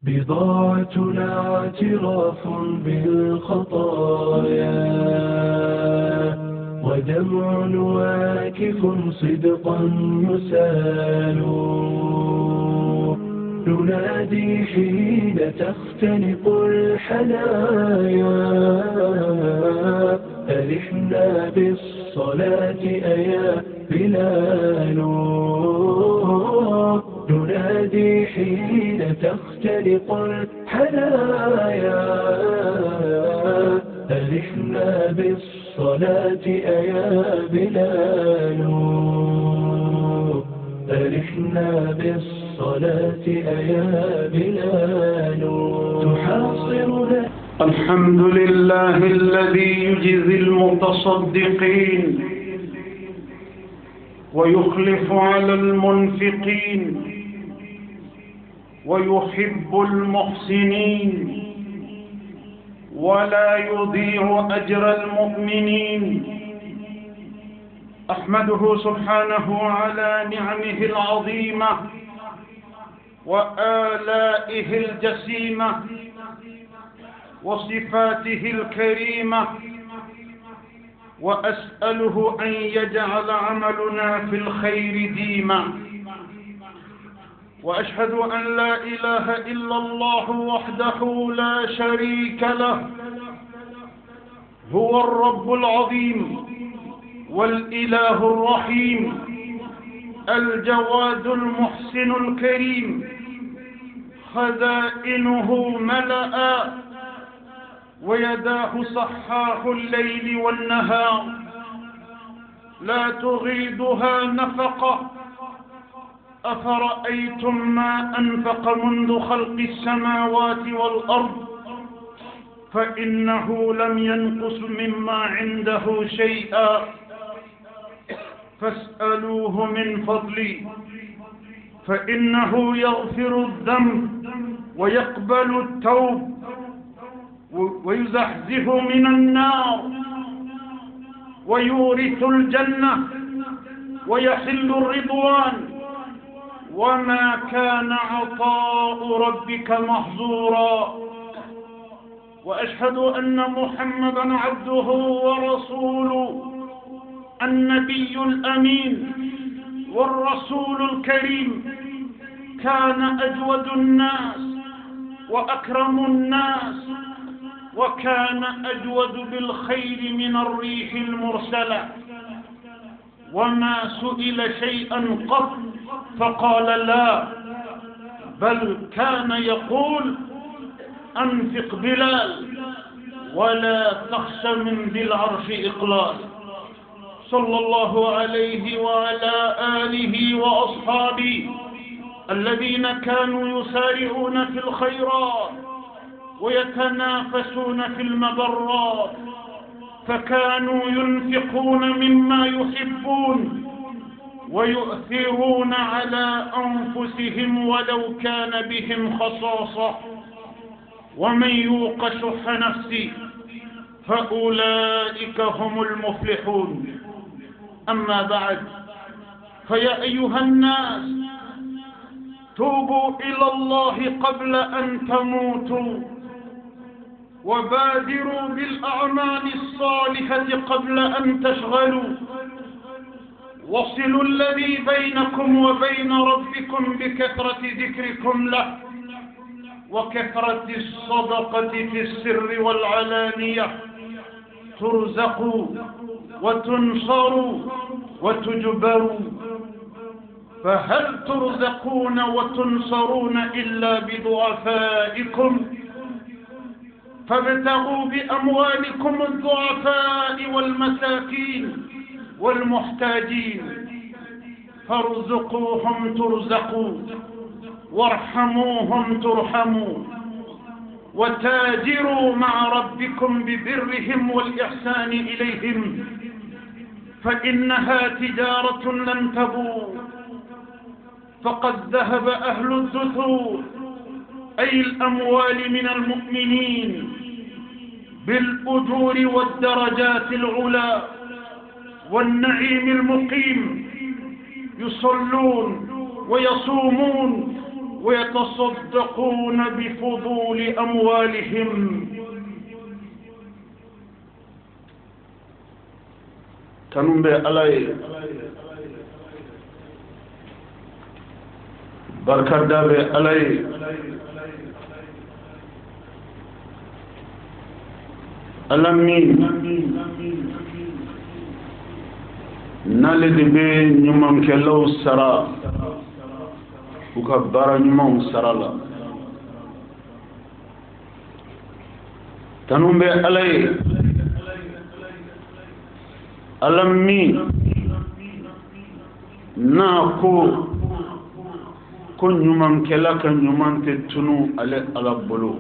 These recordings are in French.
بضاعتنا اعتراف بالخطايا ودمع واكف صدقا يسال ننادي حين تختنق الحنايا ألحنا بالصلاة أيا بلال ننادي حين تختنق الحنايا ألحنا بالصلاة أيا بلال ألحنا بالصلاة أيا بلال تحاصرنا. الحمد لله الذي يجزي المتصدقين ويخلف على المنفقين ويحب المحسنين ولا يضيع أجر المؤمنين. أحمده سبحانه على نعمه العظيمة وآلائه الجسيمة وصفاته الكريمة، وأسأله أن يجعل عملنا في الخير ديما. وأشهد أن لا إله إلا الله وحده لا شريك له، هو الرب العظيم والإله الرحيم الجواد المحسن الكريم، خزائنه ملأ ويداه صحاح الليل والنهار، لا تغيضها نفقة. أفرأيتم ما أنفق منذ خلق السماوات والأرض فإنه لم ينقص مما عنده شيئا، فاسألوه من فضلي فإنه يغفر الذنب ويقبل التوب ويزحزح من النار ويورث الجنة ويحل الرضوان، وما كان عطاء ربك محظورا. وأشهد أن محمدا عبده ورسوله، النبي الأمين والرسول الكريم، كان أجود الناس وأكرم الناس، وكان أجود بالخير من الريح المرسلة، وما سئل شيئا قط فقال لا، بل كان يقول أنفق بلال ولا تخش من ذي العرش إقلال. صلى الله عليه وعلى آله وأصحابه الذين كانوا يسارعون في الخيرات ويتنافسون في المبرات، فكانوا ينفقون مما يحبون ويؤثرون على أنفسهم ولو كان بهم خصاصة، ومن يوق شح نفسه فأولئك هم المفلحون. أما بعد، فيا أيها الناس، توبوا إلى الله قبل أن تموتوا، وبادروا بالأعمال الصالحة قبل أن تشغلوا، وصلوا الذي بينكم وبين ربكم بكثرة ذكركم له وكثرة الصدقة في السر والعلانية، ترزقوا وتنصروا وتجبروا. فهل ترزقون وتنصرون إلا بضعفائكم؟ فابتغوا بأموالكم الضعفاء والمساكين والمحتاجين، فارزقوهم ترزقوا، وارحموهم ترحموا، وتاجروا مع ربكم ببرهم والإحسان إليهم، فإنها تجارة لن تبور. فقد ذهب أهل الدثور أي الأموال من المؤمنين بالأجور والدرجات العلى والنعيم المقيم، يصلون ويصومون ويتصدقون بفضول أموالهم تنبي علي بركة دابي علي ألمين نالد بي نيومان كلو سرا وكبار نيومان سرا لا تنبي علي ألمين ناكو كن نيومان كلا كن نيومان تتنو على بلو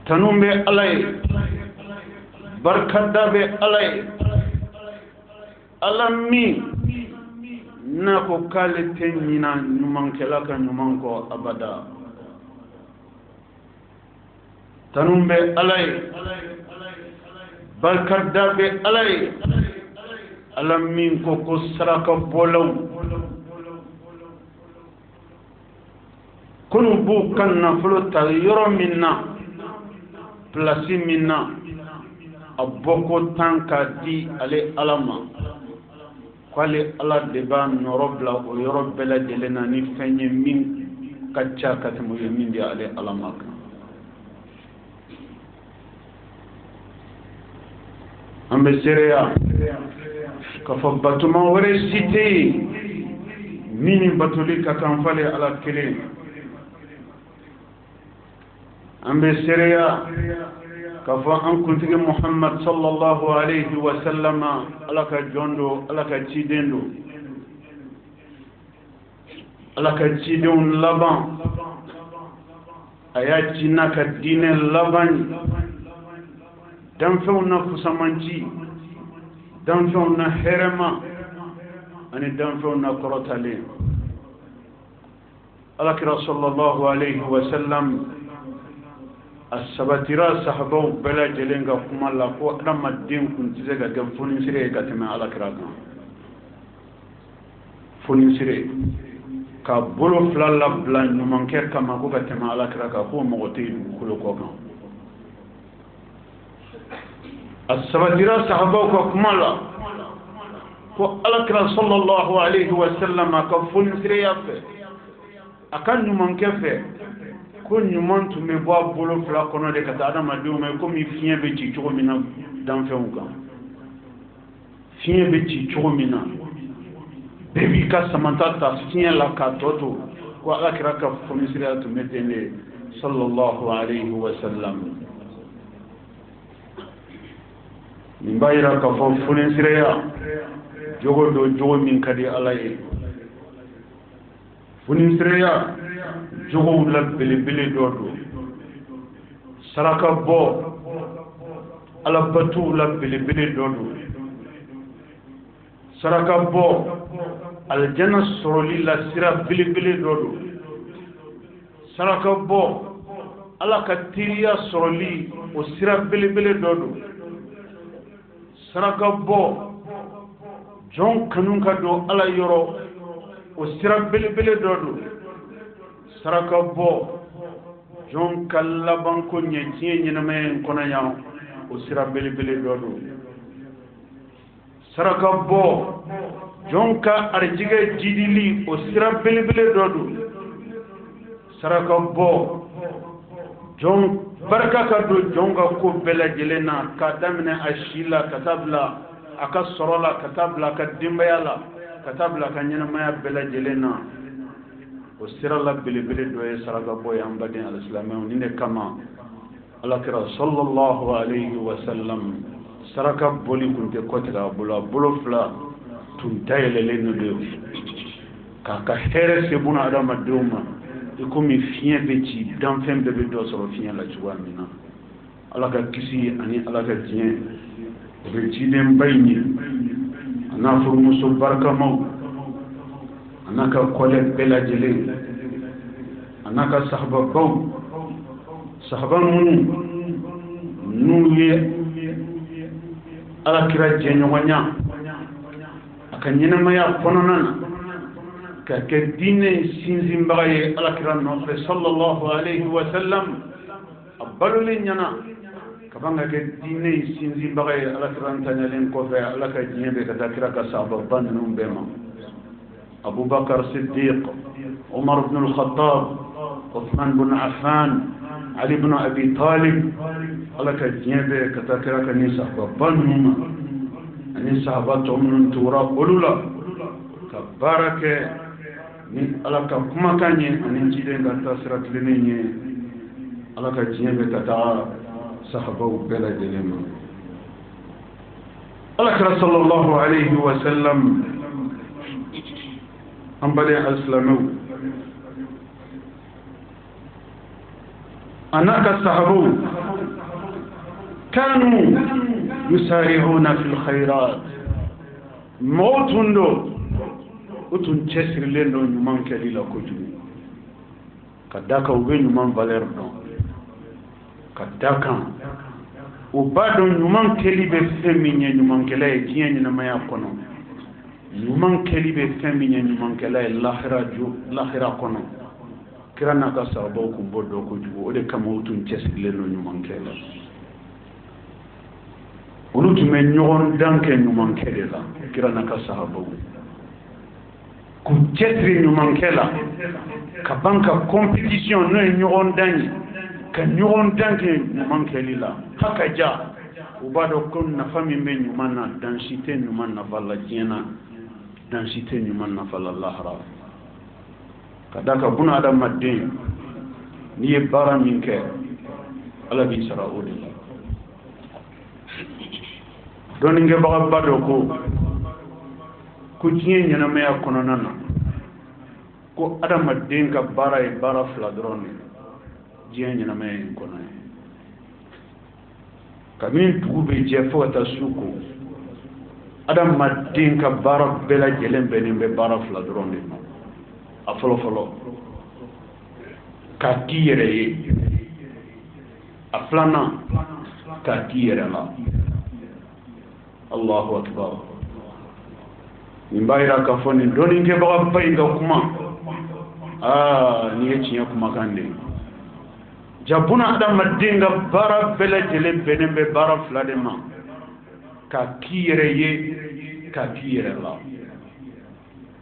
تنبي علي بركة دابي علي ألمين ناكو كالتين نينا نيومان كلا كن نيومان كو أبدا تنبي علي بركة دابي علي ألمين كو سرق بولو كن بو كان نفلو تغير منا plasi minna aboko tanka di ale alama kwale ala deba norobla o yorobela delena ni fenye min kacha katmu yemin di ale alama ambe sereya ka fo batuma wore cité mini batuli ka kan fale ala kele ambe sereya كفو أنكم تجي محمد صلى الله عليه وسلم لك جندو لك تيدندو لك تيدون لبان أياتنا كدين لبان دمفونا فسمانجي دمفونا هرما أني دمفونا كرتالين لك رسول الله عليه وسلم السبتيرا صحابو بلا جلنگا كما لا كو ادم الدين كنت زغا دم فونين سيري كاتما على كراكا فونين سيري ka bolo flalla blan manker kama ko katama ala kraka ko mogoti kulo ko kan as-sabadira sahaba ko kumala ko ala kra sallallahu alayhi wa sallam ka fon sire yafe akan manker fe ko nyuman tume bo bolo fla kono de kata adama do me ko mi fien be ci to mina dan fe unka fien be ci to mina bebi ka samanta ta fien la ka toto ko ala kira ka fomisira to metene sallallahu alayhi wa sallam min bayra ka fomisira ya jogo do jogo min kadi alaye fomisira ya jogo la bele dodo saraka bo ala batu la bele dodo saraka bo aljanna soroli la sira bele dodo saraka bo ala katiriya soroli o sira bele dodo saraka bo jon kanun ka do ala yoro o sira bele dodo saraka bo jon kala banko nyenye nyina men kona yaw o sira bele dodo saraka bo jon ka arjiga jidili o sira bele dodo saraka bo jon barka ka do jonga ko bela jelena ka damne ashila katabla aka sorola katabla ka dimbayala katabla ka nyina maya bela jelena o sira la bele do e saraka boy ambade al-islamiyya ni ne kama alakira sallallahu alayhi wa sallam saraka boli kunte kotira bolo fla tun tayele lenu de ka here se buna adama duma e komi fien be ci dan fem de do so fien la ci wamina alaka kisi ani alaka tien be ci dem bayni ana furu musu barka maw anaka kole bela jele anaka sahaba baw sahaba nuye ala kira jenyo wanya akanyina maya fononana كدين سينزين بغي الأكرام نصر صلى الله عليه وسلم أبلو لننا كبان كدين سينزين بغي الأكرام تنالين كوفي لك جنبه كذكرك سابقا بما أبو بكر الصديق عمر بن الخطاب عثمان بن عفان علي بن أبي طالب لك جنبه كذكرك نساء بنهما نساء بطهم تورا قلولا كبارك ni ala ka kuma kanye ani jide ga tasirat lenye ala ka jiyebe tata sahabu bela delema ala ka sallallahu alayhi wa sallam ambale aslamu anaka sahabu kanu yusari'una fil khairat mawtundo utun cesir lendo nyuman keli la ko jugu kadaka ube nyuman valeur don kadaka ubado nyuman keli be feminye nyuman kela e tienye na maya kono nyuman keli be feminye nyuman kela e lahira kono kirana ka sabo ko bodo ko jugu ode kama utun cesir lendo nyuman kela ulutu men nyon danke nyuman kela kirana ka sabo ku cetri ñuman kela ka banka compétition no ñogon dañi ka ñogon danke ñuman kelila haka ja ubado kon na fami be ñuman na densité ñuman na falla jena densité ñuman na falla lahra kadaka buna adam madin ni e bara min ke ala bi saraudi don nge baga bado ko tiye nyana me akono nana ko adama denga bara e bara fladron jiye nyana me kono kamin tugube je fo ta suko adama denga bara bela jelembe ni be bara fladron ni afolo folo ka tiyere ye aflana ka tiyere la Allahu akbar nimbaira ka foni doni nge baga bayinga kuma ni yechinya kuma kande jabuna adam madinga bara bela jele benembe bara fladema ka kiyere ye ka kiyere la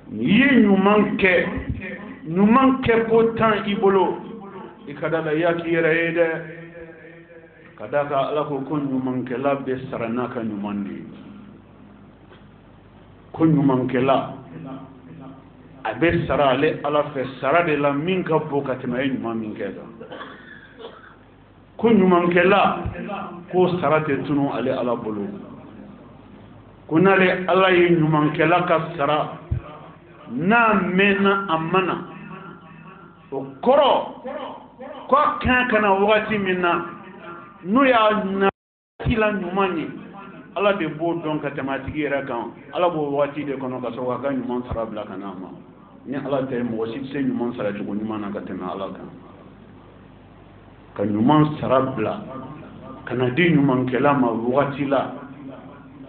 ni nyumanke potan ibolo ikadala ya kiyere ye de kadaka ala ko nyumanke la be sarana ka nyumandi ko ñumankela abe sarale ala fe sarade la min ka bo katima e ñuma min keda ko ñumankela ko sarate tunu ale ala bolo ko nale ala ye ñumankela ka sara na mena amana o koro ko kan kana wakati minna nu ya na kila ñumani ala de bo don ka tematiki era kan ala bo wati de kono ka so ga nyumon sarabla kana ma ni ala te mo wasi se nyumon sara to nyuma na ka tema ala kan ka nyumon sarabla kana di nyumon kelama wati la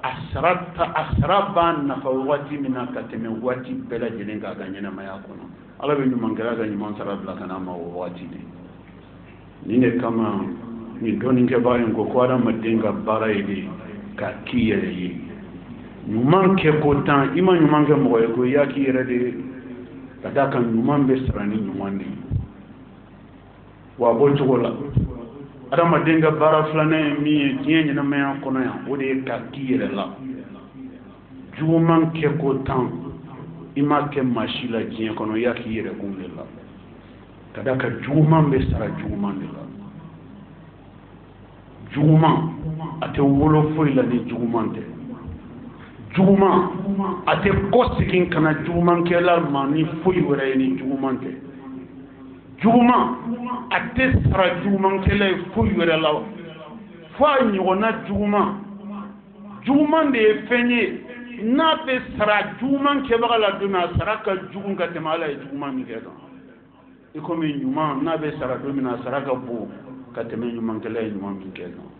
asraban na fa wati mina ka teme wati bela jelenga ga nyina ma ya kono ala be nyumon kela ga nyumon sarabla kana ma wati de ni ne kama ni doni nke bayen ko kwara madenga bara idi ka kiyere yi nyuman ke ko tan ima nyuman ke mo ko ya kiyere de kadaka nyuman be sarani nyuman di wa bo chogola adama denga bara flane mi tienye na me kono ya o de ka kiyere la juman ke ko tan ima ke mashila jien kono ya kiyere kunle la kadaka juman be sara juman de la juguma ate wolo foyi la ni juguman tɛ juguma ate kɔsigin kana juguman kɛla ma ni foyi wɛrɛ ye ni juguman tɛ juguma ate sara juguman kɛla ye foyi wɛrɛ la fo a ɲɔgɔnna juguman de ye fɛn ye n'a bɛ sara juguman kɛbaga la don min a sara ka jugu ka tɛmɛ ala ye juguman min kɛ kan i komi ɲuman n'a bɛ sara don min a sara ka bon ka tɛmɛ ɲuman kɛla ye ɲuman min kɛ kan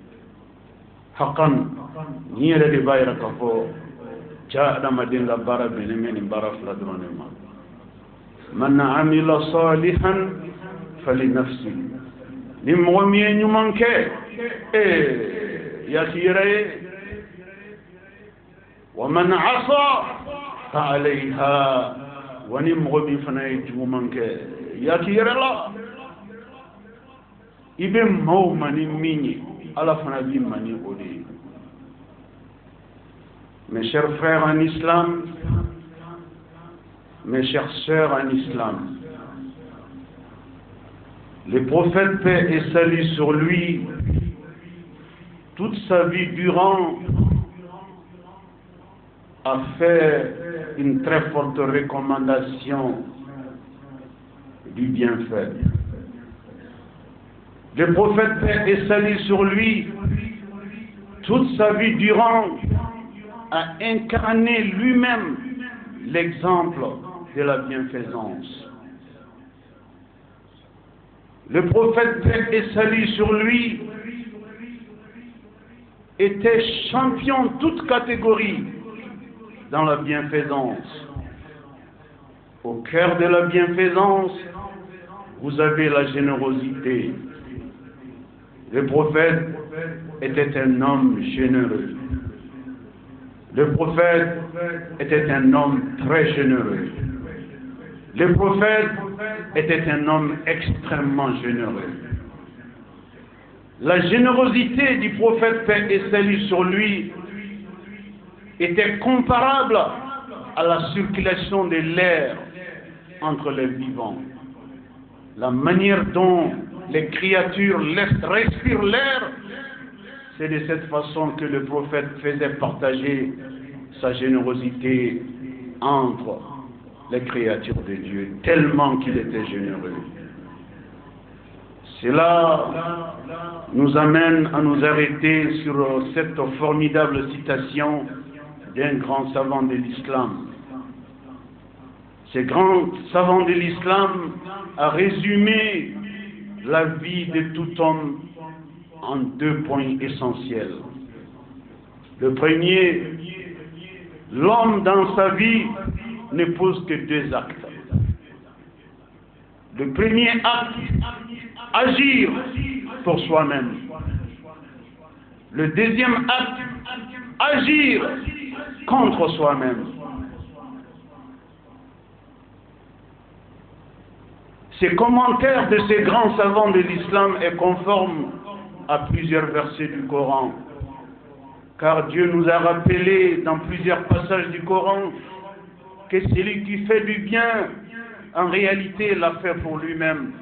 haqqan ni yɛrɛ de b'a yɛrɛ ka fɔ ja adamaden ka baara bɛnnen bɛ nin baara fila dɔrɔn de ma man amila salihan falinafsi ni mɔgɔ min ye ɲuman kɛ yaki yɛrɛ ye wa man asa fa alayha wa ni mɔgɔ min fana ye juguman kɛ yaki yɛrɛ la i bɛ maaw ma ni min ye ala fana b'i ma ni o de ye. Mes chers frères en islam, mes chères sœurs en islam, le prophète, paix et salut sur lui, toute sa vie durant, a fait une très forte recommandation du bienfait. Le prophète, paix et salut sur lui, toute sa vie durant, a incarné lui-même l'exemple de la bienfaisance. Le prophète, paix et salut sur lui, était champion toute catégorie dans la bienfaisance. Au cœur de la bienfaisance, vous avez la générosité. Le prophète était un homme généreux. Le prophète était un homme très généreux. Le prophète était un homme extrêmement généreux. La générosité du prophète, paix et salut sur lui, était comparable à la circulation de l'air entre les vivants. La manière dont les créatures respirent l'air, c'est de cette façon que le prophète faisait partager sa générosité entre les créatures de Dieu, tellement qu'il était généreux. Cela nous amène à nous arrêter sur cette formidable citation d'un grand savant de l'islam. Ce grand savant de l'islam a résumé la vie de tout homme en 2 points essentiels. Le premier, l'homme dans sa vie ne pose que 2 actes. Le premier acte, agir pour soi-même. Le deuxième acte, agir contre soi-même. Ces commentaires de ces grands savants de l'islam est conforme à plusieurs versets du Coran. Car Dieu nous a rappelé dans plusieurs passages du Coran que celui qui fait du bien, en réalité, l'a fait pour lui-même.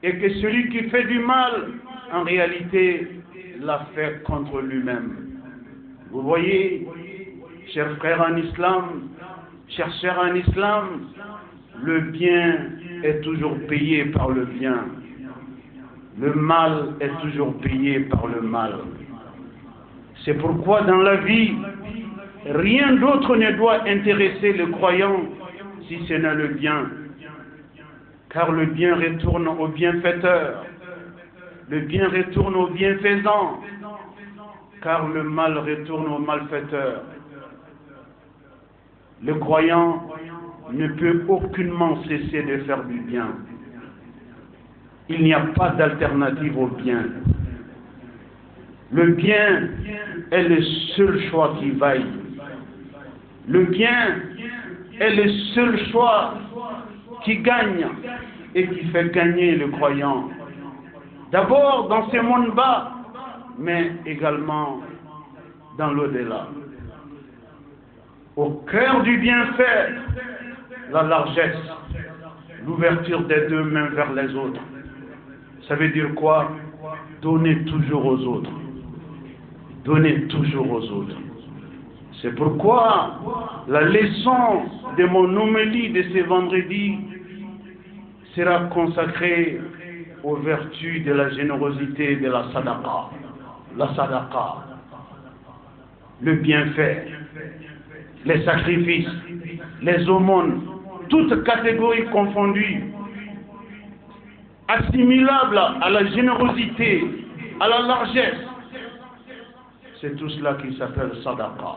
Et que celui qui fait du mal, en réalité, l'a fait contre lui-même. Vous voyez, chers frères en islam, chers sœurs en islam, le bien est toujours payé par le bien. Le mal est toujours payé par le mal. C'est pourquoi dans la vie, rien d'autre ne doit intéresser le croyant si ce n'est le bien. Car le bien retourne au bienfaiteur. Le bien retourne au bienfaisant. Car le mal retourne au malfaiteur. Le croyant ne peut aucunement cesser de faire du bien. Il n'y a pas d'alternative au bien. Le bien est le seul choix qui vaille. Le bien est le seul choix qui gagne et qui fait gagner le croyant. D'abord dans ce monde bas, mais également dans l'au-delà. Au cœur du bienfait, la largesse, l'ouverture des 2 mains vers les autres. Ça veut dire quoi? Donner toujours aux autres. Donner toujours aux autres. C'est pourquoi la leçon de mon homélie de ce vendredi sera consacrée aux vertus de la générosité et de la sadaqa. La sadaqa, le bienfait, les sacrifices, les aumônes, toutes catégories confondues, assimilables à la générosité, à la largesse. C'est tout cela qui s'appelle sadaqa.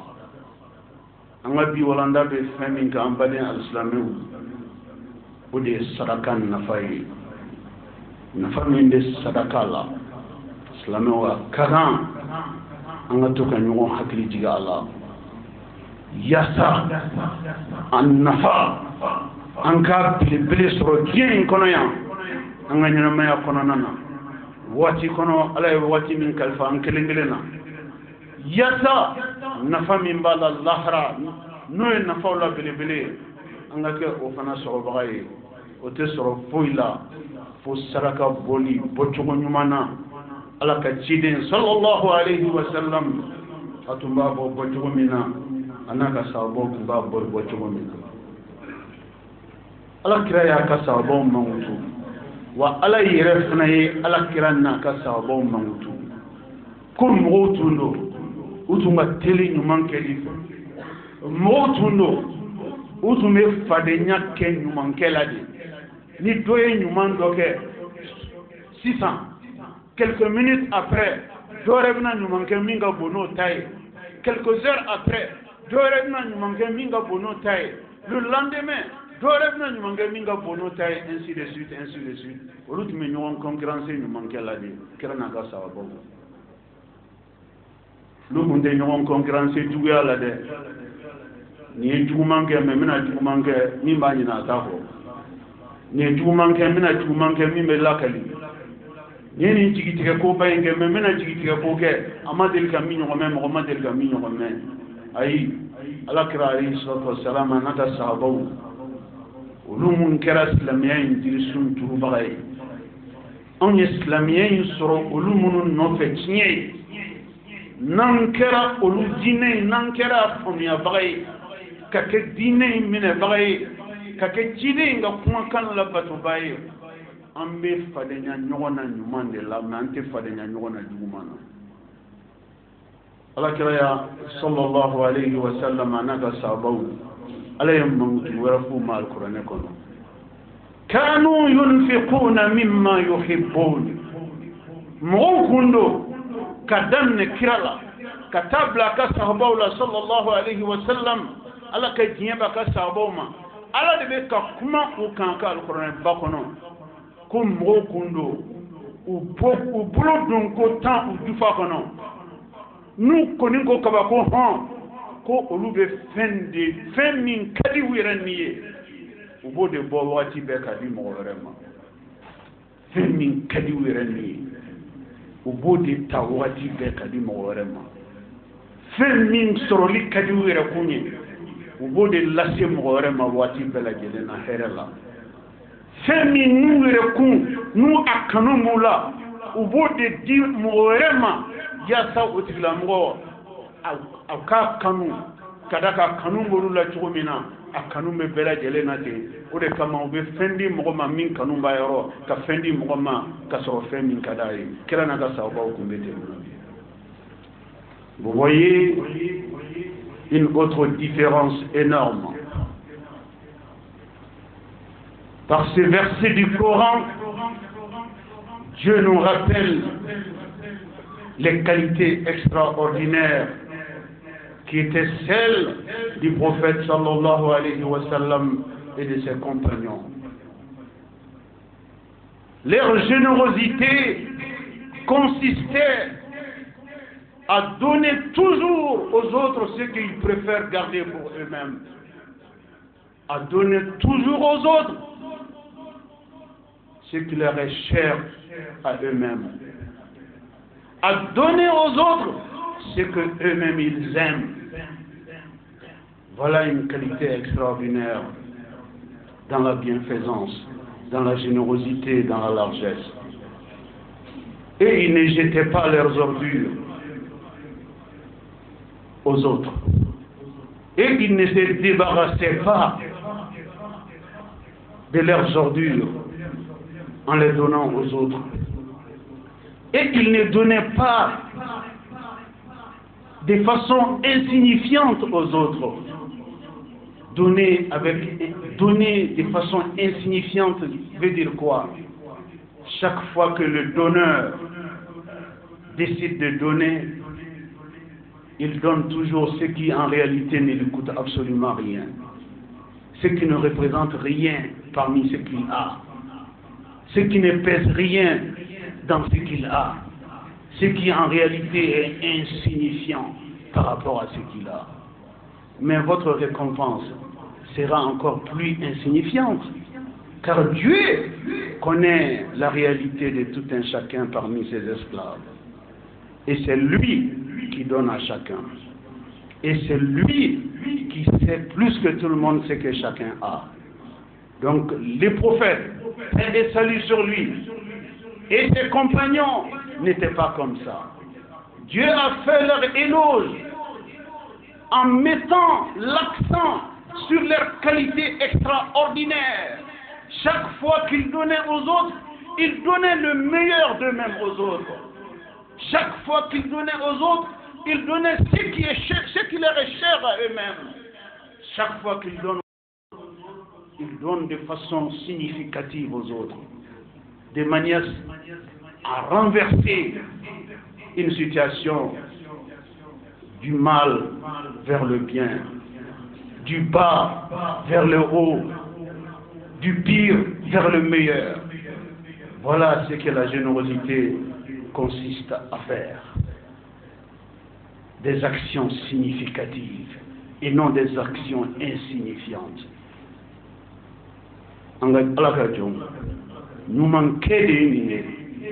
Angabi walanda be famin ka ambane al-islamu o de ye sadaka nafa ye nafa min bɛ sadaka la silamɛw a ka kan an ka to ka ɲɔgɔn hakili jigin a la yaasa an nafa an ka belebele sɔrɔ diɲɛ in kɔnɔ yan an ka ɲɛnamaya kɔnɔna na waati kɔnɔ ala ye waati min kalifa an kelen kelen na yaasa nafa min b'a la lahara n'o ye nafaw la belebele an ka kɛ o fana sɔrɔbaga ye o tɛ sɔrɔ foyi la fo saraka bɔli bɔcogo ɲuman na ala ka ciden sallallahu alayhi wa sallam a tun b'a bɔ bɔcogo min na a n'a ka sahabaw tun b'a bɔ bɔcogo min na ala kira y'a ka sahabaw mankutu wa ala yɛrɛ fana ye ala kira n'a ka sahabaw mankutu ko mɔgɔw tun don u tun ka teli ɲuman kɛli fɛ mɔgɔw tun don u tun bɛ fadenya kɛ ɲumankɛ la de ni dɔ ye ɲuman dɔ kɛ sisan quelques minutes après dɔ wɛrɛ bɛna ɲuman kɛ min ka bon n'o ta ye quelques heures après dɔ wɛrɛ bɛna ɲuman kɛ min ka bon n'o ta ye le lendemain dɔ wɛrɛ bɛna ɲuman kɛ min ka bon n'o ta ye ainsi de suite ainsi de suite olu tun bɛ ɲɔgɔn concurrence ɲumankɛ la de kira n'a ka sahabaw olu tun tɛ ɲɔgɔn concurrence juguya la dɛ nin ye juguman kɛ mais n bɛna juguman kɛ min b'a ɲinɛ a t'a kɔ nin ye juguman kɛ n bɛna juguman kɛ min bɛ lakali nin ye nin jigitigɛ koba in kɛ mais n bɛna jigitigɛ ko kɛ a ma deli ka min ɲɔgɔn mɛn mɔgɔ ma deli ka min ɲɔgɔn mɛn ayi alakira alayhi salatu wasalam a n'a ka sahabaw olu mun kɛra silamɛya in jirisun turubaga ye anw ye silamɛya in sɔrɔ olu minnu nɔfɛ tiɲɛ ye n'an kɛra olu diinɛ in n'an kɛra faamuyabaga ye ka kɛ diinɛ in minɛbaga ye ka kɛ ciden in ka kumakan labatoba ye an bɛ fadenya ɲɔgɔn na ɲuman de la mais an tɛ fadenya ɲɔgɔn na juguman na alakira ya sallallahu alayhi wa sallam a n'a ka sahabaw ala ye mankutu wɛrɛ f'u ma alikuranɛ kɔnɔ kanu yunfiquna mimma yuhibbun mɔgɔw kun don ka daminɛ kira la ka taa bila a ka sahabaw la sallallahu alayhi wa sallam ala ka diɲɛ b'a ka sahabaw ma ala de bɛ ka kuma u kan ka alikuranɛ ba kɔnɔ ko mɔgɔw kun don u bolo don ko tan u jufa kɔnɔ n'u kɔni ko kaba ko hɔn ko olu bɛ fɛn min ka di u yɛrɛ ni ye u b'o de bɔ waati bɛɛ ka di mɔgɔ wɛrɛ ma fɛn min ka di u yɛrɛ ni ye u b'o de ta waati bɛɛ ka di mɔgɔ wɛrɛ ma fɛn min sɔrɔli ka di u yɛrɛ kun ye u b'o de lase mɔgɔ wɛrɛ ma waati bɛɛ lajɛlen na hɛrɛ la fɛn min n'u yɛrɛ kun n'u a kanu b'u la u b'o de di mɔgɔ wɛrɛ ma yaasa o tigilamɔgɔ a k'a kanu ka da ka kanu b'olu la cogo min na a kanu bɛ bɛɛ lajɛlen na ten o de kama u bɛ fɛn di mɔgɔ ma min kanu b'a yɔrɔ ka fɛn di mɔgɔ ma ka sɔrɔ fɛn min ka d'a ye kira n'a ka sahabaw kun bɛ ten. Vous voyez une autre différence énorme. Par ces versets du Coran, Dieu nous rappelle les qualités extraordinaires qui étaient celles du prophète sallallahu alayhi wa sallam et de ses compagnons. Leur générosité consistait à donner toujours aux autres ce qu'ils préfèrent garder pour eux-mêmes. À donner toujours aux autres ce qui leur est cher à eux-mêmes. À donner aux autres ce que eux-mêmes ils aiment. Voilà une qualité extraordinaire dans la bienfaisance, dans la générosité, dans la largesse. Et ils ne jetaient pas leurs ordures aux autres. Et ils ne se débarrassaient pas de leurs ordures en les donnant aux autres. Et ils ne donnaient pas de façon insignifiante aux autres. Donner de façon insignifiante veut dire quoi? Chaque fois que le donneur décide de donner, il donne toujours ce qui en réalité ne lui coûte absolument rien. Ce qui ne représente rien parmi ce qu'il a, ce qui ne pèse rien dans ce qu'il a, ce qui en réalité est insignifiant par rapport à ce qu'il a. Mais votre récompense sera encore plus insignifiante, car Dieu connaît la réalité de tout un chacun parmi ses esclaves. Et c'est lui qui donne à chacun. Et c'est lui qui sait plus que tout le monde ce que chacun a. Donc les prophètes, paix et salut sur lui, et ses compagnons n'étaient pas comme ça. Dieu a fait leur éloge en mettant l'accent sur leurs qualités extraordinaires. Chaque fois qu'ils donnaient aux autres, ils donnaient le meilleur d'eux-mêmes aux autres. Chaque fois qu'ils donnaient aux autres, ils donnaient ce qui leur est cher à eux-mêmes. Chaque fois qu'ils donnent, ils donnent de façon significative aux autres, de manière à renverser une situation du mal vers le bien, du bas vers le haut, du pire vers le meilleur. Voilà ce que la générosité consiste à faire. Des actions significatives et non des actions insignifiantes. Allah ka jom numan kede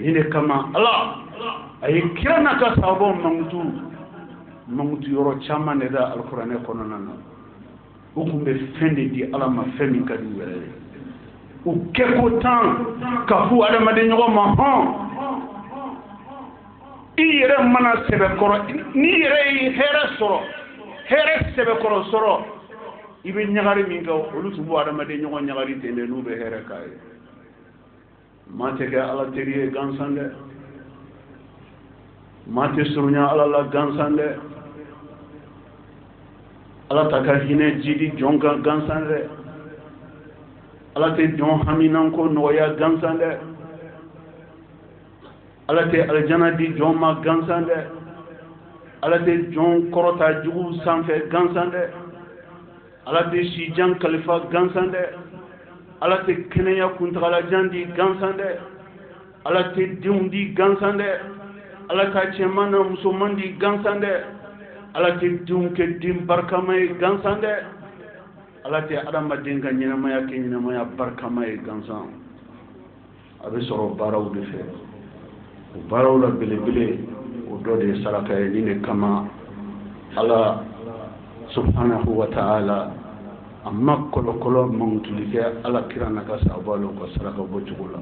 ni kama Allah ay kirana ka sabo mangutu yoro chama ne da alquran ko nanana o kumbe fende di Allah ma femi ka du wele o keko tan ka fu adama de nyogo ma iyere mana sebe koro ni yere here sebe koro soro ibe nyagari min ka olu tubu adama de nyogo nyagari tende nu be here kai mate ga ala teriye gansande mate surunya ala la gansande ala takahine jidi jonga gansande ala te jon haminan ko noya gansande ala te aljana di jon ma gansande ala te jon korota jugu sanfe gansande ala te sijan kalifa gansande ala te keneya kuntala jandi gansande ala te diundi gansande ala ta chemana musumandi gansande ala te diunke dim barkamay gansande ala te adama dinga nyinamaya ke nyinamaya barkamay gansan abe soro baraw de fe baraw la bele o do de saraka ni ne kama ala subhanahu wa ta'ala amma kolo mangutulike ala kirana ka sabalo ko saraka bo jugula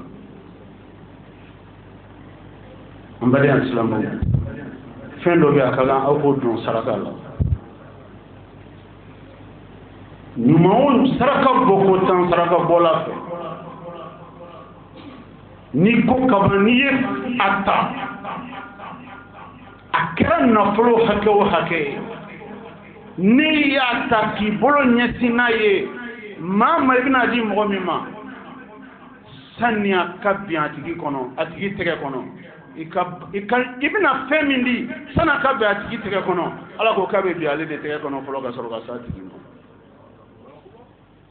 ambali islamu fendo be akala ako don saraka la numaon saraka boko tan saraka bola fe ni ko kabaniye atta akran na flo hake ni ya taki bolo nyesina ye mama ibna di mogomima sanya kabia atigi kono atigi tege kono ibna femindi sana kabia atigi tege kono ala ko kabe bi ale de tege kono folo ka soro ka satigi.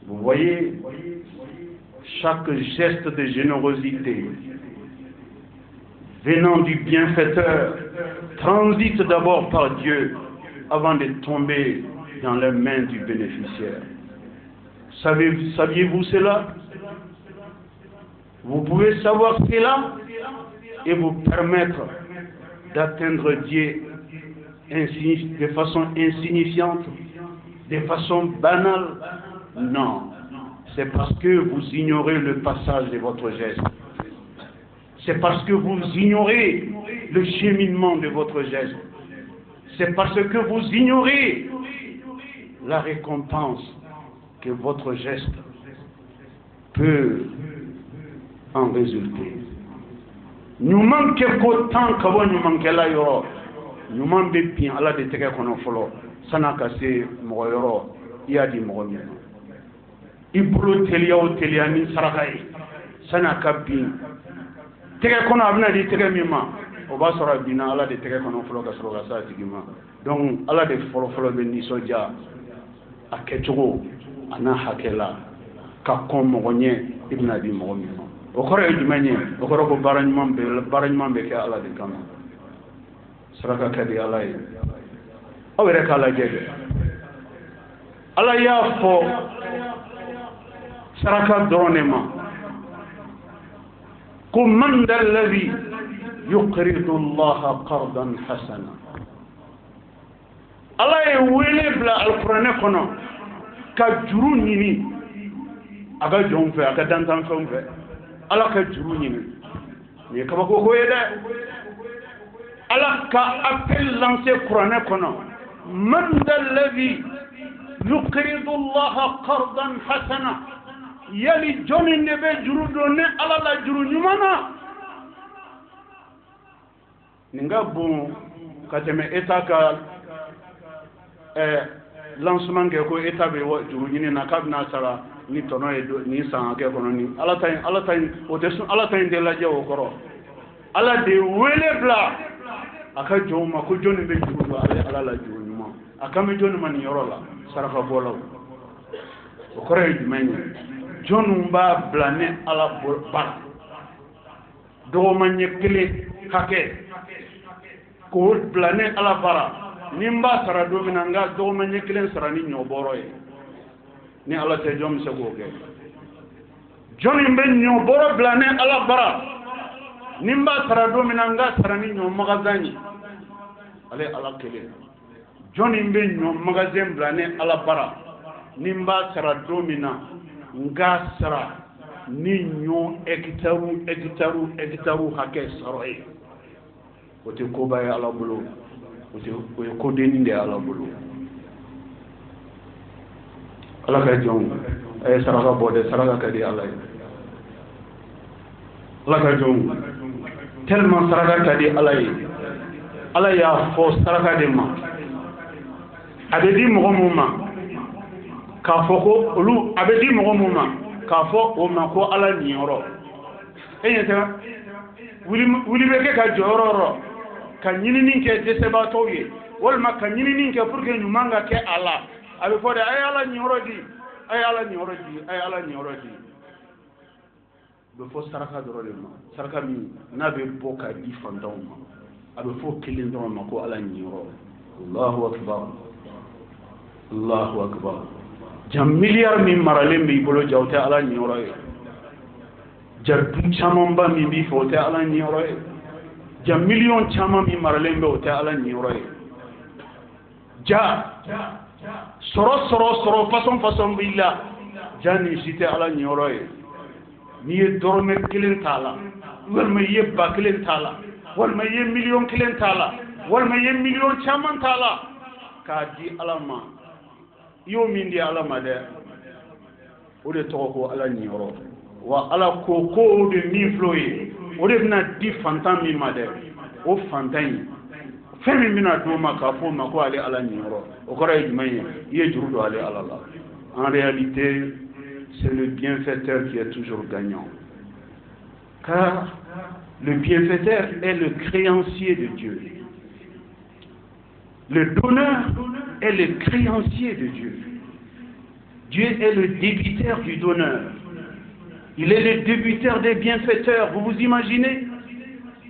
Vous voyez, chaque geste de générosité venant du bienfaiteur transite d'abord par Dieu avant de tomber dans les mains du bénéficiaire. Saviez-vous cela? Vous pouvez savoir cela et vous permettre d'atteindre Dieu de façon insignifiante, de façon banale? Non, c'est parce que vous ignorez le passage de votre geste. C'est parce que vous ignorez le cheminement de votre geste. C'est parce que vous ignorez la récompense que votre geste peut en résulter. Nous manquons tant que nous manquons là, nous manquons bien à la détecte qu'on a fait. Ça n'a qu'à se mourir. Il y a des morts. Il brûle telia ni sarakaye. Ça n'a qu'à bien. Teke qu'on a venu de teke mima. On va se rabiner à la détecte qu'on a fait ça tigima. Donc à la de follow ben ni soja. A ketchugo ana hakela. ka kon mɔgɔ ɲɛ i bɛna di mɔgɔ min ma o kɔrɔ ye jumɛn ye o kɔrɔ ko baara ɲuman bɛ kɛ ala de kama saraka ka di ala ye aw yɛrɛ k'a lajɛ dɛ ala y'a fɔ saraka dɔrɔn de ma ko man da alladhi yuqridu allaha qardan hasana ala ye wele bila alkuranɛ kɔnɔ ka juru ɲini a ka jɔnw fɛ a ka dantanfɛnw fɛ ala ka juru ɲini nin ye kabako ko ye dɛ ala ka appel lancé kuranɛ kɔnɔ man da alladhi yuqridu allaha qardan hasana yali jɔnni de bɛ juru don ne ala la juru ɲuman na nin ka bon ka tɛmɛ État ka lancement kɛ ko État bɛ juru ɲini na k'a bɛna sara ni tɔnɔ ye ni san hakɛ kɔnɔ ni ala ta in o tɛ ala ta in tɛ lajɛ o kɔrɔ ala de wele bila a ka jɔnw ma ko jɔnni bɛ juru don ala la juru ɲuman a kan bɛ jɔnni ma nin yɔrɔ la saraka bɔlaw o kɔrɔ ye jumɛn ye jɔnniw b'a bila ne ala bara dɔgɔma ɲɛ kelen hakɛ k'o bila ne ala bara ni n b'a sara don min na n ka dɔgɔma ɲɛ kelen sara ni ɲɔbɔrɔ ye ni ala tɛ jɔn bɛ se k'o kɛ jɔnni bɛ ɲɔbɔrɔ bila ne ala bara ni n b'a sara don min na n ka sara ni ɲɔ magasin ye ale ala kelen jɔnni bɛ ɲɔ magasin bila ne ala bara ni n b'a sara don min na n ka sara ni ɲɔ hectare hakɛ sɔrɔ ye o tɛ koba ye ala bolo o ye kodenni de ye ala bolo ala ka jɔnw a ye saraka bɔ dɛ saraka ka di ala ye ala ka jɔnw tellement saraka ka di ala ye ala y'a fɔ saraka de ma a bɛ di mɔgɔ mun ma k'a fɔ ko olu a bɛ di mɔgɔ mun ma k'a fɔ o ma ko ala niyɔrɔ e ɲɛ tɛ wuli bɛ kɛ ka jɔyɔrɔ yɔrɔ ka ɲinini kɛ dɛsɛbaatɔw ye walima ka ɲinini kɛ pour que ɲuman ka kɛ a la a bɛ fɔ de a ye ala niyɔrɔ di a ye ala niyɔrɔ di a ye ala niyɔrɔ di a bɛ fɔ saraka dɔrɔn de ma saraka min n'a bɛ bɔ ka di fantanw ma a bɛ fɔ kelen dɔrɔn ma ko ala niyɔrɔ allahu akbar allahu akbar jan miliyari min maralen b'i bolo ja o tɛ ala niyɔrɔ ye ja du camanba min b'i fɛ o tɛ ala niyɔrɔ ye ja miliyɔn caman min maralen bɛ o tɛ ala niyɔrɔ ye ja sɔrɔ façon b'i la ja nin si tɛ ala niyɔrɔ ye n'i ye dɔrɔmɛ kelen t'a la walima i ye ba kelen t'a la walima i ye miliyɔn kelen t'a la walima i ye miliyɔn caman t'a la k'a di ala ma i y'o min di ala ma dɛ o de tɔgɔ ko ala niyɔrɔ wa ala ko o de min filɛ o ye o de bɛna di fantan min ma dɛ o fantan in fɛn min bɛna d'o ma k'a fɔ o ma ko ale ala niyɔrɔ o kɔrɔ ye jumɛn ye i ye juru don ale ala la en réalité c'est le bienfaiteur qui est toujours gagnant car le bienfaiteur est le créancier de Dieu. Le donneur est le créancier de Dieu. Dieu est le débiteur du donneur. Il est le débiteur des bienfaiteurs. Vous vous imaginez?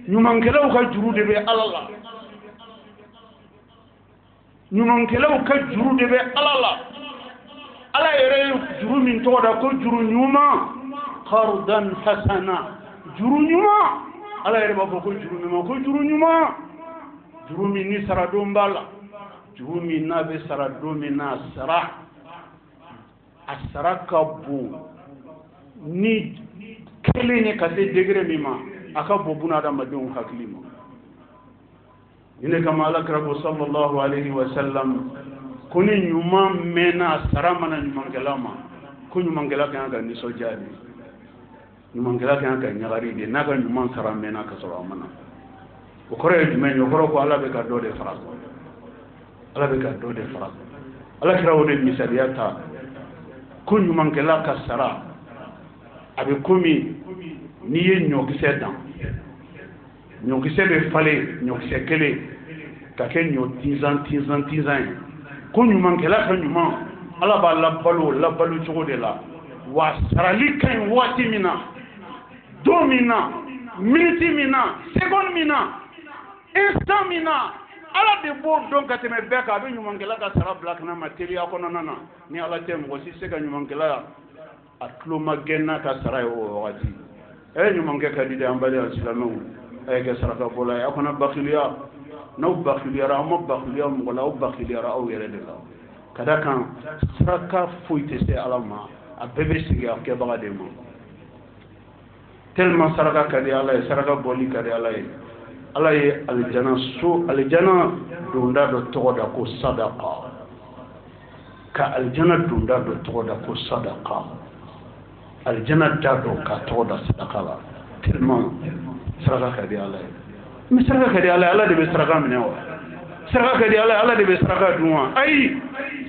Nous manquons au juru de Allah. Nous manquons au juru de Allah. Allah est juru min toda ko juru nyuma qardan hasana. Juru nyuma. Allah est ko juru nyuma ko juru nyuma. Juru min ni saradon bala. Juru min na be saradon min na sara. Asara ka bon ni kelen ye ka se degré min ma a ka bon buna adamadenw hakili ma ni ne kama alakira ko sallallahu alaihi wa sallam ko ni ɲuman mɛnna sara mana ɲumankɛla ma ko ɲumankɛla kan ka nisɔndiya de ɲumankɛla kan ka ɲagari de n'a ka ɲuman sara mɛnna ka sɔrɔ a mana o kɔrɔ ye jumɛn ye o kɔrɔ ko ala bɛ ka dɔ de fara ala bɛ ka dɔ de fara alakira o de misaliya ta ko ɲumankɛla ka sara a bɛ komi n'i ye ɲɔkisɛ dan ɲɔkisɛ bɛ falen ɲɔkisɛ kelen ka kɛ ɲɔ tinzan ye ko ɲumankɛla ka ɲuman ala b'a labalo cogo de la wa sarali kan waati min na don min na miniti min na seconde min na instant min na ala de b'o dɔn ka tɛmɛ bɛɛ kan a bɛ ɲumankɛla ka sara bila kana ma teriya kɔnɔna na ni ala tɛ mɔgɔ si se ka ɲumankɛla a tulo ma gɛn n'a ka sara ye o wagati ɲumankɛ ka di dɛ an baliya silamɛw a ye kɛ saraka bɔla ye a kana bakiliya n'aw bakiliyara aw ma bakiliya mɔgɔ la aw bakiliyara aw yɛrɛ de la ka da kan saraka foyi tɛ se ala ma a bɛɛ bɛ sigi a kɛbaga de ma tellement saraka ka di ala ye saraka bɔli ka di ala ye ala ye alijana donda dɔ tɔgɔ da ko sadaka ka alijana donda dɔ tɔgɔ da ko sadaka alijana da dɔ ka tɔgɔ da sadaka la tellement saraka ka di ala ye mais saraka ka di ala ye ala de bɛ saraka minɛ wa saraka ka di ala ye ala de bɛ saraka dun wa ayi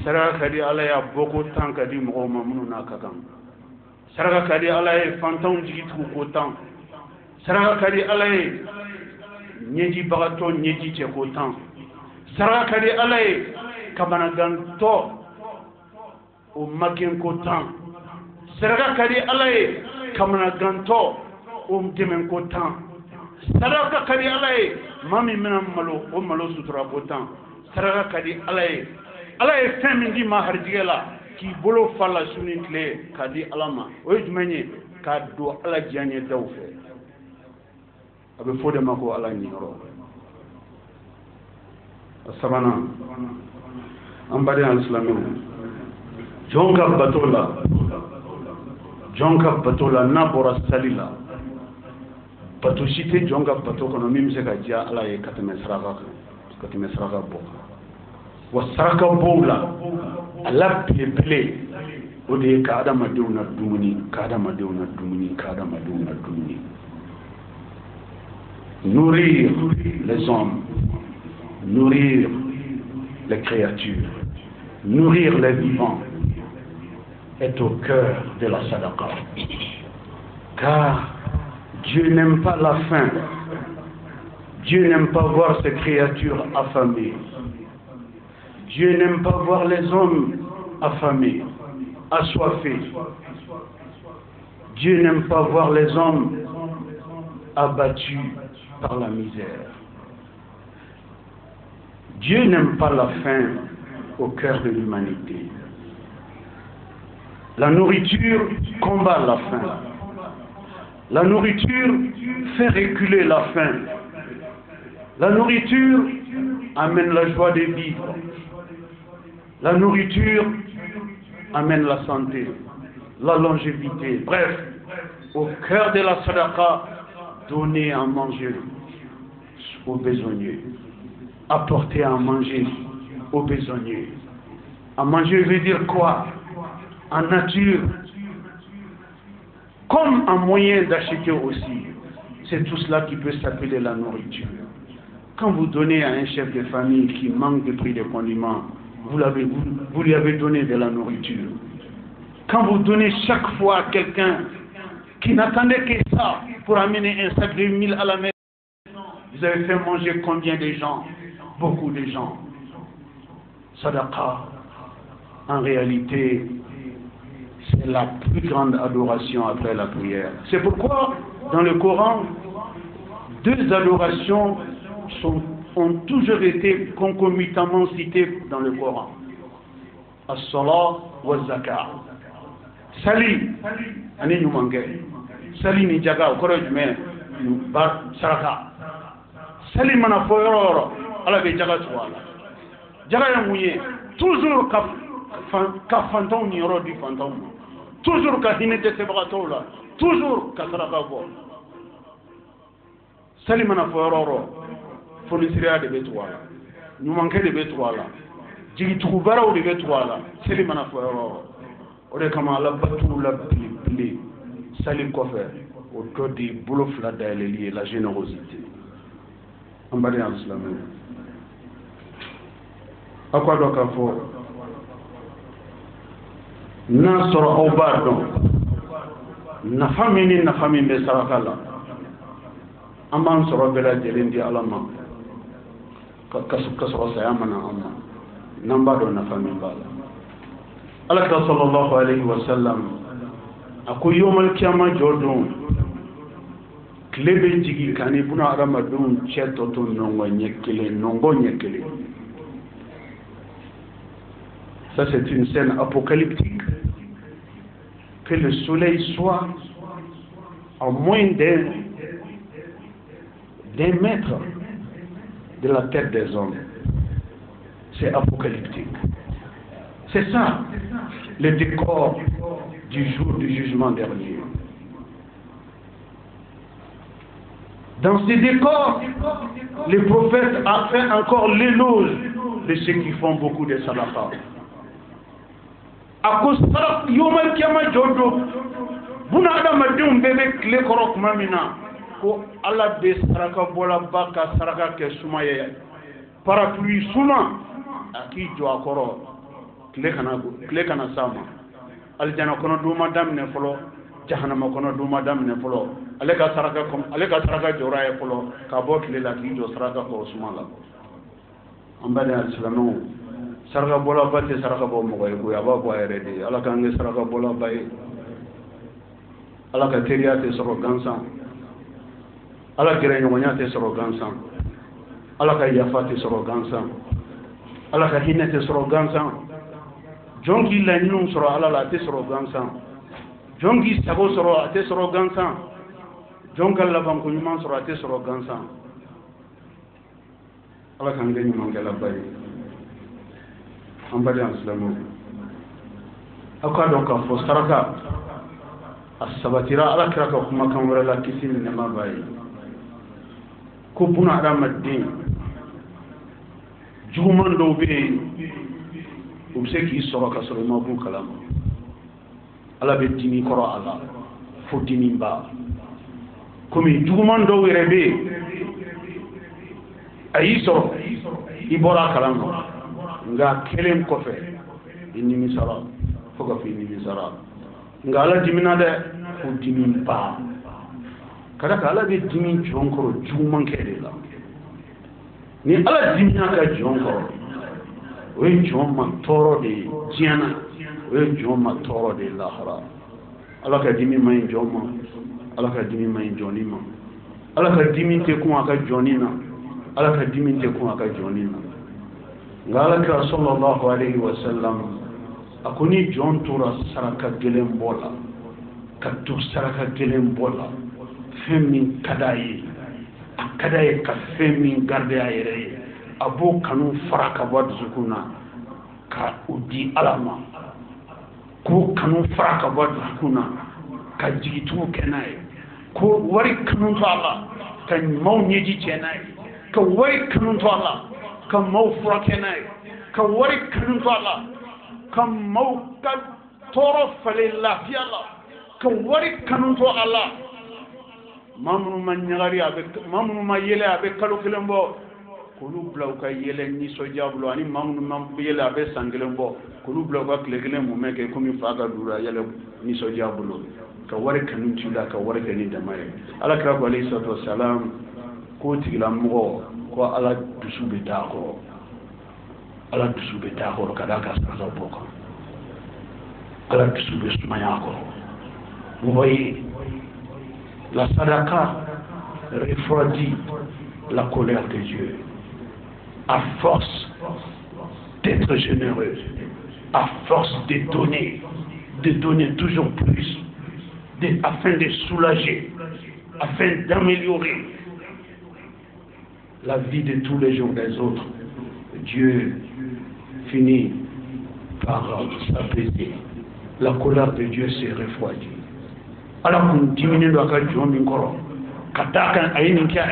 saraka ka di ala ye a bɔko 10 ka di mɔgɔw ma minnu n'a ka kan saraka ka di ala ye fantanw jigitugu ko 10 saraka ka di ala ye ɲɛjibagatɔ ɲɛji cɛ ko 10 saraka ka di ala ye kabanagantɔ o magɛn ko 10 saraka ka di ala ye kabanagantɔ o dɛmɛ ko 10 saraka ka di ala ye maa min bɛna malo o malo sutura ko 10 saraka ka di ala ye fɛn min di ma harijigɛ la k'i bolo fa la su ni tile k'a di ala ma o ye jumɛn ye k'a don ala diyaɲɛ daw fɛ a bɛ fɔ de ma ko ala ɲiyɔrɔ a sabanan an baden alisilamɛw jɔn ka bato la n'a bɔra sali la bato si tɛ jɔn ka bato kɔnɔ min bɛ se ka diya ala ye ka tɛmɛ saraka bɔ wa saraka bɔw la a la belebele o de ye ka adamadenw na dumuni nourrir les hommes, nourrir les créatures, nourrir les vivants est au cœur de la sadaqa. Car Dieu n'aime pas la faim. Dieu n'aime pas voir ses créatures affamées. Dieu n'aime pas voir les hommes affamés, assoiffés. Dieu n'aime pas voir les hommes abattus par la misère. Dieu n'aime pas la faim au cœur de l'humanité. La nourriture combat la faim. La nourriture fait reculer la faim. La nourriture amène la joie de vivre. La nourriture amène la santé, la longévité. Bref, au cœur de la sadaqa, donner à manger aux besogneux, apporter à manger aux besogneux. À manger veut dire quoi? En nature, comme un moyen d'acheter aussi. C'est tout cela qui peut s'appeler la nourriture. Quand vous donnez à un chef de famille qui manque de prix de condiments, vous lui avez donné de la nourriture. Quand vous donnez chaque fois à quelqu'un qui n'attendait que ça pour amener un sac de 1000 à la maison, vous avez fait manger combien de gens? Beaucoup de gens. Sadaqa, en réalité, c'est la plus grande adoration après la prière. C'est pourquoi, dans le Coran, 2 adorations ont toujours été concomitamment citées dans le Coran. As-salat wa zakat. Sali, ani nyumange. Sali ni jaga, okoro jume, ba saraka. Sali mana foyoro, ala be jaga tuwala. Jaga ya mouye, toujours ka fantaw ni yoro di fantaw. Toujours ka hinete sebagato la. Toujours ka saraka bo. Sali mana foyoro, fonisiriya de be tuwala. Nyumange de be tuwala. Jigitugu baraw de be tuwala. Sali mana foyoro. O de kama ala batu la bile sali kɔfɛ o dɔ de bolo fila dayɛlɛli ye la générosité. An baden alisilamɛw, a ko a dɔn k'a fɔ n'a sɔrɔ aw b'a dɔn nafa min ni nafa min bɛ saraka la, an b'an sɔrɔ bɛɛ lajɛlen di ala ma ka sɔrɔ saya mana an ma n'an b'a dɔn nafa min b'a la. Alakira sallallahu alayhi wa sallam ako yomal kiyama jodon klebe jigi kani buna aramadun cheto to nongo nyekele. Ça c'est une scène apocalyptique. Que le soleil soit à moins d'un mètre de la tête des hommes. C'est apocalyptique. C'est ça le décor du jour du jugement dernier. Dans ces décors, le prophète a fait encore l'éloge de ceux qui font beaucoup de sadaqa. A cause de yomal kiyama jodo buna adamadenw bɛɛ bɛ tile kɔrɔ tuma min na ko ala bɛ saraka bɔlaba ka saraka kɛ suma ye parapluie suma a k'i jɔ a kɔrɔ tile kana s'a ma alijana kɔnɔ don ma daminɛ fɔlɔ jahanama kɔnɔ don ma daminɛ fɔlɔ ale ka saraka jɔra ye fɔlɔ ka bɔ tile la k'i jɔ saraka kɔrɔ suma la an bɛ de silamɛw saraka bɔlaba tɛ saraka bɔ mɔgɔ ye koyi a b'a bɔ a yɛrɛ de ala k'an kɛ saraka bɔlaba ye ala ka teriya tɛ sɔrɔ gansan ala gɛrɛɲɔgɔnya tɛ sɔrɔ gansan ala ka yafa tɛ sɔrɔ gansan ala ka hinɛ tɛ sɔrɔ gansan jɔn k'i laɲiniw sɔrɔ ala la a tɛ sɔrɔ gansan jɔn k'i sago sɔrɔ a tɛ sɔrɔ gansan jɔn ka labanko ɲuman sɔrɔ a tɛ sɔrɔ gansan ala k'an kɛ ɲumankɛlaba ye an bali an silamɛw aw k'a dɔn k'a fɔ saraka a sabatira ala kira ka kumakan wɛrɛ la kisi ni nɛɛma b'a ye ko buna adamaden juguman dɔw bɛ yen u bɛ se k'i sɔrɔ ka sɔrɔ i ma b'u kalama ala bɛ dimi kɔrɔ a la fo dimi ba komi juguman dɔw yɛrɛ bɛ yen a y'i sɔrɔ i bɔra a kalama nka kelen kɔfɛ i nimisara fo ka fɔ i nimisara nka ala dimina dɛ fo dimi ba ka da kan ala bɛ dimi jɔn kɔrɔ juguman kɛ de la ni ala dimina ka jɔn kɔrɔ o ye jɔn ma tɔɔrɔ de ye diɲɛ na o ye jɔn ma tɔɔrɔ de ye lahara ala ka dimi ma ɲi jɔn ma ala ka dimi ma ɲi jɔnni ma ala ka dimi tɛ kun a ka jɔnni na ala ka dimi tɛ kun a ka jɔnni na nka ala kira sallallahu alaihi wa sallam a ko ni jɔn tora saraka gɛlɛn bɔ la ka to saraka gɛlɛn bɔ la fɛn min ka d'a ye a ka d'a ye ka fɛn min garder a yɛrɛ ye a b'o kanu fara ka bɔ dusukun na ka o di ala ma k'o kanu fara ka bɔ dusukun na ka jigitugu kɛ n'a ye ko wari kanu to a la ka ɲumanw ɲɛji cɛ n'a ye ka wari kanu to a la ka maaw furakɛ n'a ye ka wari kanu to a la ka maaw ka tɔɔrɔ falen lafiya la ka wari kanu to a la maa minnu ma ɲagari maa minnu ma yɛlɛ a bɛ kalo kelen bɔ k'olu bila u ka yɛlɛ nisɔndiya bolo ani maa minnu ma yɛlɛ a bɛ san kelen bɔ k'olu bila u ka tile kelen mumɛ kɛ komi fa ka duuru a yɛlɛ nisɔndiya bolo ka wari kanu t'u la ka wari kɛ ni dama ye ala kira ko alayhi salatu wasalam k'o tigilamɔgɔ ko ala dusu bɛ da a kɔrɔ ala dusu bɛ da a kɔrɔ ka d'a ka saraka bɔ kan ala dusu bɛ sumaya a kɔrɔ vous voyez la sadaka refroidit la colère de Dieu à force d'être généreux, à force de donner toujours plus, afin de soulager, afin d'améliorer la vie de tous les jours des autres. Dieu finit par s'apaiser. La colère de Dieu s'est refroidie. Alors qu'on diminue le cas du homme encore, Katakan Aïninka,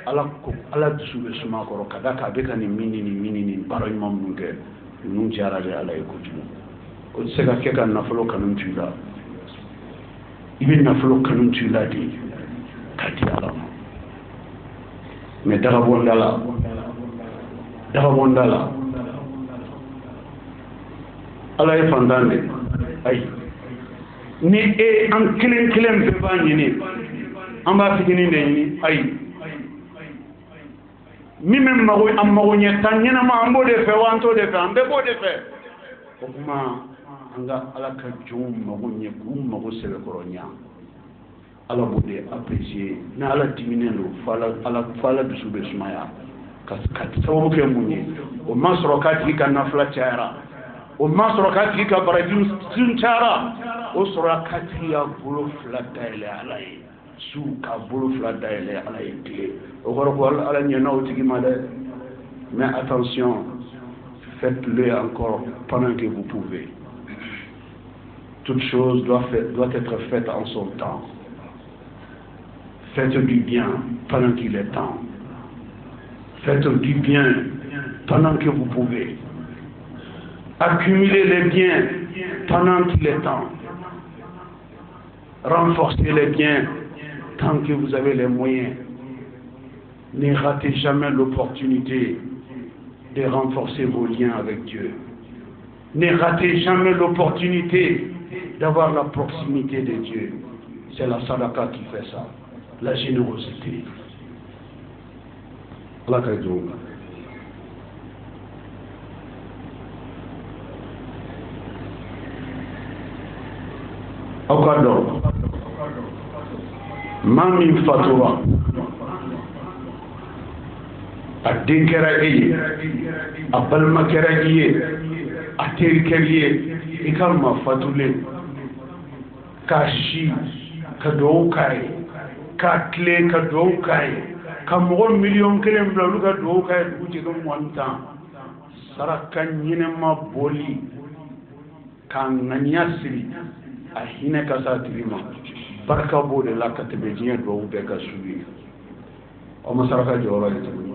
ala dusu bɛ suma kɔrɔ ka da k'a bɛ ka nin minini baara ɲuman minnu kɛ ninnu diyara de ala ye kojugu o tɛ se ka kɛ ka nafolo kanu t'u la i bɛ nafolo kanu t'u la de ka di ala ma mɛ dagabɔnda la ala ye fantan de ayi ni an kelen bɛɛ b'a ɲini an b'a fitinin de ɲini ayi min bɛ an mago ɲɛ tan ɲɛnama an b'o de fɛ wa an t'o de fɛ an bɛɛ b'o de fɛ o kuma anga ala ka jom mago nye ku mago sebe koronya ala bude apprécier na ala diminendo fala dusu be sumaya ka sababu ke munye o masro ka ti ka nafla tiara o masro ka ti ka barajun sun tiara o sura ka ti ya bulu flata ile ala su ka bulu flata ile ala clé o goro ko ala nyena o tigi male mais attention faites-le encore pendant que vous pouvez. Toute chose doit être faite en son temps. Faites du bien pendant qu'il est temps. Faites du bien pendant que vous pouvez. Accumulez les biens pendant qu'il est temps. Renforcez les biens tant que vous avez les moyens. Ne ratez jamais l'opportunité de renforcer vos liens avec Dieu. Ne ratez jamais l'opportunité d'avoir la proximité de Dieu. C'est la sadaka qui fait ça, la générosité. Allah kajouga. Okado. Mami fatura. A den kɛra e ye a balima kɛra i ye a teri kɛra i ye i ka mafatulen k'a si ka duwawu k'a ye k'a tile ka duwawu k'a ye ka mɔgɔ miliyɔn kelen bila olu ka duwawu k'a ye dugu jɛgɛ 50 saraka ɲɛnɛma bɔli k'a ŋaniya siri a hinɛ ka s'a tigi ma barika b'o de la ka tɛmɛ diɲɛ duwawu bɛɛ ka su ye o ma saraka jɔyɔrɔ ye tuguni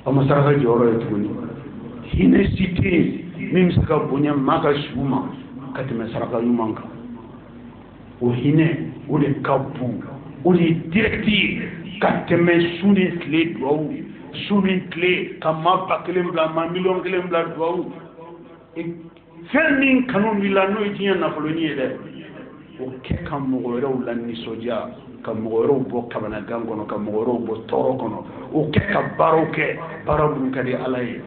ama saraka jɔyɔrɔ ye tuguni hinɛ si tɛ yen min bɛ se ka bonya maa ka su ma ka tɛmɛ saraka ɲuman kan o hinɛ o de ka bon o de ye direct ye ka tɛmɛ su ni tile duwawu su ni tile ka maa 1000 bila maa 1,000,000 bila duwawu fɛn min kanu b'i la n'o ye diɲɛ nafoloni ye dɛ o kɛ ka mɔgɔ wɛrɛw la nisɔndiya ka mɔgɔ wɛrɛw bɔ kamanagan kɔnɔ ka mɔgɔ wɛrɛw bɔ tɔɔrɔ kɔnɔ o kɛ ka baaraw kɛ baara minnu ka di ala ye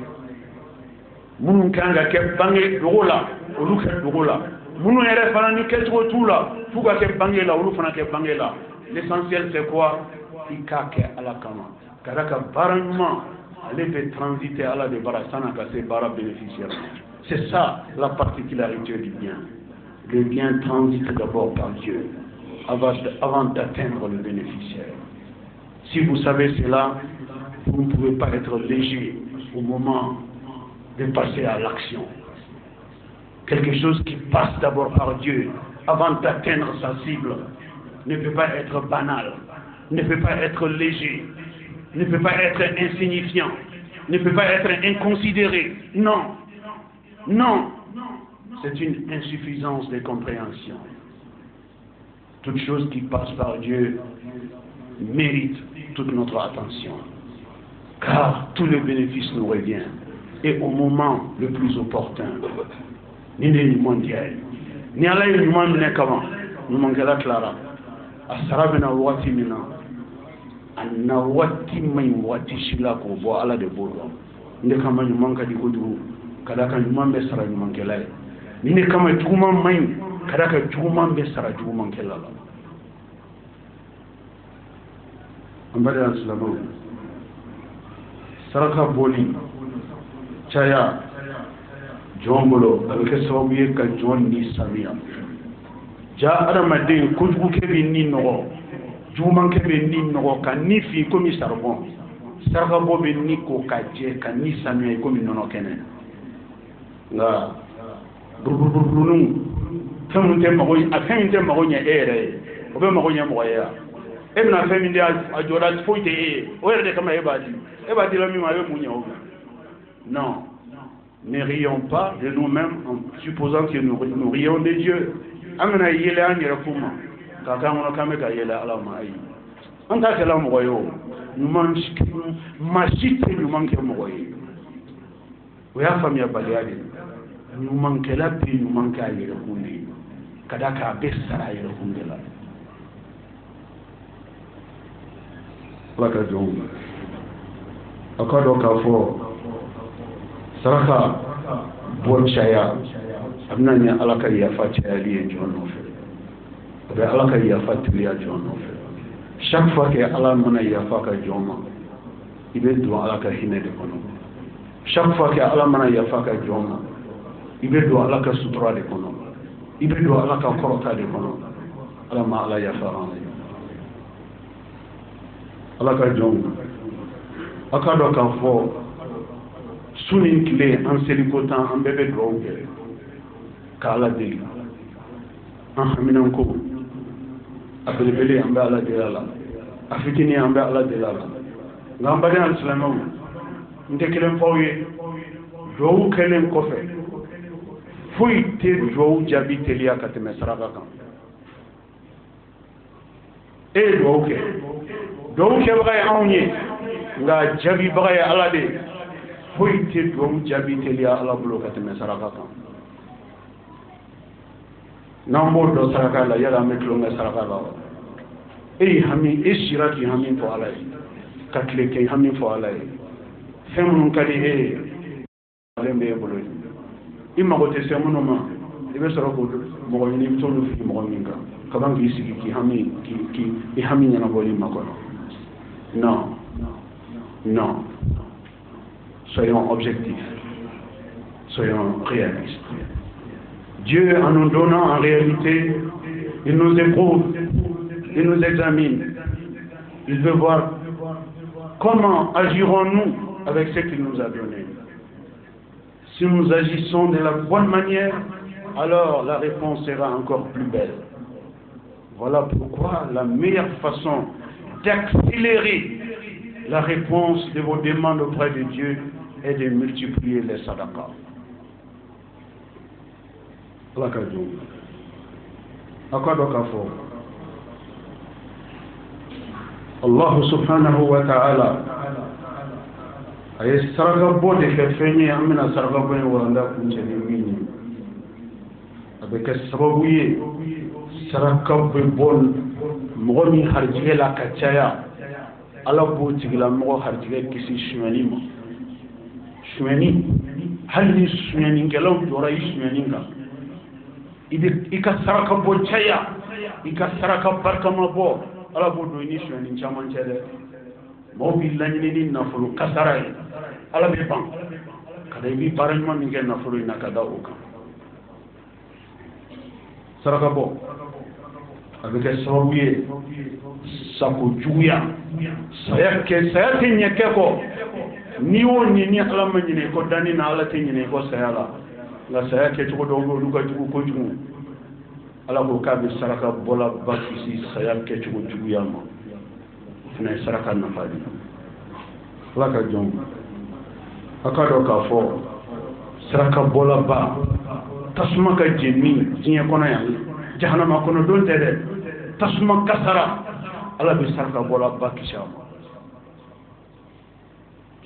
minnu kan ka kɛ bange dogo la olu kɛ dogo la minnu yɛrɛ fana ni kɛcogo t'u la f'u ka kɛ bange la olu fana kɛ bange la l'essentiel c'est quoi i k'a kɛ ala kama ka da ka baara ɲuman ale bɛ transiter ala de bara san'a ka se baara bénéficiaire c'est ça la particularité du bien. Le bien transite d'abord par Dieu avant d'atteindre le bénéficiaire. Si vous savez cela, vous ne pouvez pas être léger au moment de passer à l'action. Quelque chose qui passe d'abord par Dieu avant d'atteindre sa cible ne peut pas être banal, ne peut pas être léger, ne peut pas être insignifiant, ne peut pas être inconsidéré. Non, non, c'est une insuffisance de compréhension. Toute chose qui passe par Dieu mérite toute notre attention, car tout le bénéfice nous revient, et au moment le plus opportun. Ni ne mondial, ni ala ye ɲuman minɛ kama ɲumankɛla tilara a sara bɛna waati min na a na waati man ɲi waati si la k'o bɔ ala de b'o dɔn. Ni de kama ɲuman ka di kojugu ka da kan ɲuman bɛ sara ɲumankɛla ye, ni de kama juguman man ɲi ka da kan juguman bɛ sara jugumankɛla la. An bɛ yan silamɛw, saraka bɔli caya jɔn bolo a bɛ kɛ sababu ye ka jɔn ni sanuya. Ja adamaden kojugukɛ bɛ ni nɔgɔ, jugumankɛ bɛ ni nɔgɔ, ka ni fin komi saribɔn. Sarakabɔ bɛ ni ko ka jɛ ka ni sanuya komi nɔnɔ kɛnɛ. Nka buruburunuw fɛn min tɛ mago a fɛn min tɛ mago ɲɛ e yɛrɛ ye o bɛ mago ɲɛ mɔgɔ ye wa? E bɛna fɛn min di a jɔda foyi tɛ e ye o yɛrɛ de kama e b'a di. E b'a di la min ma e bɛ mun ɲɛ o ma? Non. Ne rions pas de nous-mêmes en supposant que nous rions de Dieu. Amena yele an yɛrɛ kun ma k'a k'an kɔnɔ k'an bɛ ka yɛlɛ ala ma ayi. An t'a kɛla mɔgɔ ye o. Maa si tɛ ɲuman kɛ mɔgɔ ye. O y'a faamuyabaliya de ye. Ɲumankɛla bɛ ɲuman kɛ a yɛrɛkun de ye ka da k'a bɛ sara a yɛrɛkun de la. Ala ka jɔnw ma. A ka dɔn k'a fɔ saraka bɔ caya abnani alaka yafati ali jono fe be alaka yafati li jono fe chaque fois que Allah mana yafaka joma ibe do alaka hinede kono chaque fois que Allah mana yafaka joma ibe do alaka sutura de kono ibe do alaka korota de kono ala ma ala yafara alaka joma akado kan fo sunin kile an seli ko tan an bebe do ngere kala deli an haminan ko abelebele an bɛ ala deli la a fitinin an bɛ ala deli la nka an baden alisilamɛw n tɛ kelen fɔw ye duwawu kɛlen kɔfɛ foyi tɛ duwawu jaabi teliya ka tɛmɛ saraka kan e ye duwawu kɛ duwawu kɛbaga ye anw ye nka jaabibaga ye ala de ye foyi tɛ duwawu jaabi teliya ala bolo ka tɛmɛ saraka kan n'an b'o dɔn saraka la yala an bɛ tulonkɛ saraka la e hami e sira k'i hami fɔ ala ye ka tile kɛ hami fɔ ala ye fɛn minnu ka di e ye alen bɛ e bolo i mago tɛ se minnu ma i bɛ sɔrɔ k'o mɔgɔ ɲini i bɛ t'olu fili mɔgɔ min kan ka kan k'i sigi k'i hami i hami ɲɛnabɔli ma kɔnɔ non non soyons objectifs soyons réalistes. Dieu, en nous donnant en réalité, il nous éprouve, il nous examine. Il veut voir comment agirons-nous avec ce qu'il nous a donné. Si nous agissons de la bonne manière, alors la réponse sera encore plus belle. Voilà pourquoi la meilleure façon d'accélérer la réponse de vos demandes auprès de Dieu est de multiplier les sadaqas. Allah subhanahu wa ta'ala ay saraka bode ke fenye amina saraka bone wanda kunje ni mini avec sababu ye saraka be bon mo mi harjige la kachaya ala bo tigila mo harjige kisi shmani mo shmani hal ni shmani gelaw dora shmani nga ika saraka bo chaya ika saraka barkama bo ala bo do ni shoni chaman chede mo bi lañini ni nafulu kasara ala be ban kada bi baranma mi ngel nafulu ina kada o kan saraka bo avec sawiye sako juya sayake nyeke ko ni woni ni ala ma nyine ko dani na ala te nyine ko sayala la sayake to do do ko jugu ko jugu ala ko ka be saraka bola bakisi sayake to jugu yama fina saraka na fadi la ka jom akado ka fo saraka bola ba tasma ka jemi jinya kono ya jahannama kono don tede tasma kasara ala be saraka bola bakisha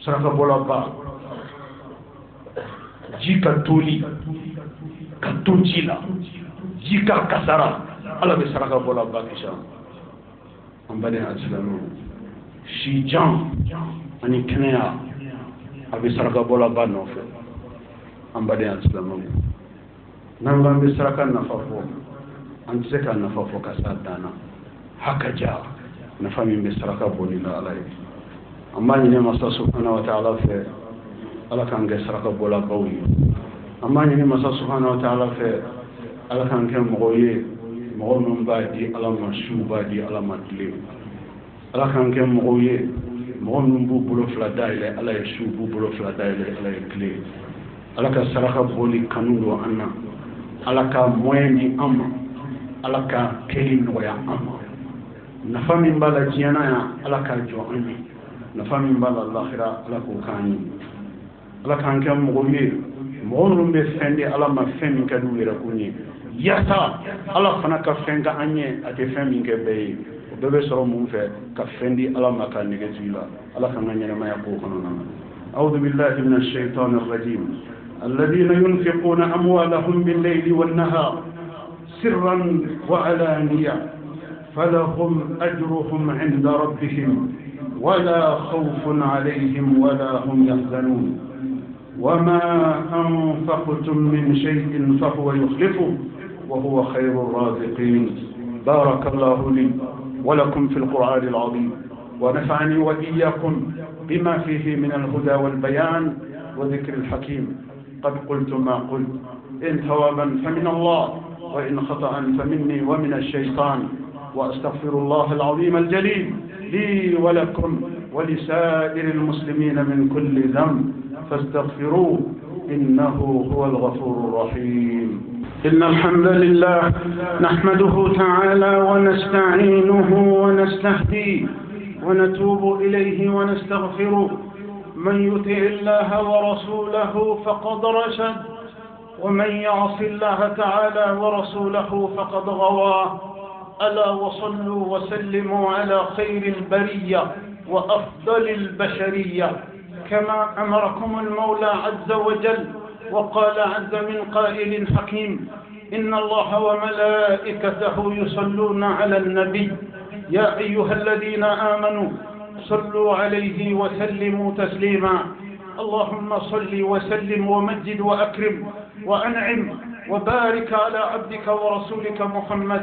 saraka bola ba jika tuli katunjila jika kasara ala be saraka bola bakisha ambale aslamu shijan ani kenya abi saraka bola ba no fe ambale aslamu nanga be saraka na fafo an seka na fafo kasadana hakaja na fami be saraka boni la ala amma ni ne masa subhanahu wa ta'ala fe ala kan ga saraka bola bawi amma ni masa subhanahu wa ta'ala fe ala kan ke moye mo non ba di ala ma shu ba di ala ma tle ala kan ke moye mo non bu bulo fla daile ala ya shu bu bulo fla daile ala ya tle ala ka saraka boli kanundo anna ala ka moyeni amma ala ka keli no ya amma na fami mbala jiana ya ala ka jo anni na fami mbala alakhira ala ko kani ala kan ke moye mo non be fende ala ma femi ka du yera kunye yata ala fana ka fenga anye ate femi ke be bebe soro mun fe ka fendi ala ma ka negetila ala kan ngene ma ya ko kono na a'udhu billahi minash shaitanir rajim alladhina yunfiquna amwalahum bil layli wan nahar sirran wa alaniya falahum ajruhum 'inda rabbihim wala khawfun 'alayhim wala hum yahzanun وما أنفقتم من شيء فهو يخلفه وهو خير الرازقين. بارك الله لي ولكم في القرآن العظيم، ونفعني وإياكم بما فيه من الهدى والبيان وذكر الحكيم. قد قلت ما قلت، إن ثوابا فمن الله، وإن خطأ فمني ومن الشيطان، وأستغفر الله العظيم الجليل لي ولكم ولسائر المسلمين من كل ذنب، فاستغفروه إنه هو الغفور الرحيم. إن الحمد لله نحمده تعالى ونستعينه ونستهديه ونتوب إليه ونستغفره. من يطع الله ورسوله فقد رشد، ومن يعص الله تعالى ورسوله فقد غوى. ألا وصلوا وسلموا على خير البرية وأفضل البشرية، كما أمركم المولى عز وجل وقال عز من قائل حكيم: إن الله وملائكته يصلون على النبي يا أيها الذين آمنوا صلوا عليه وسلموا تسليما. اللهم صل وسلم ومجد وأكرم وأنعم وبارك على عبدك ورسولك محمد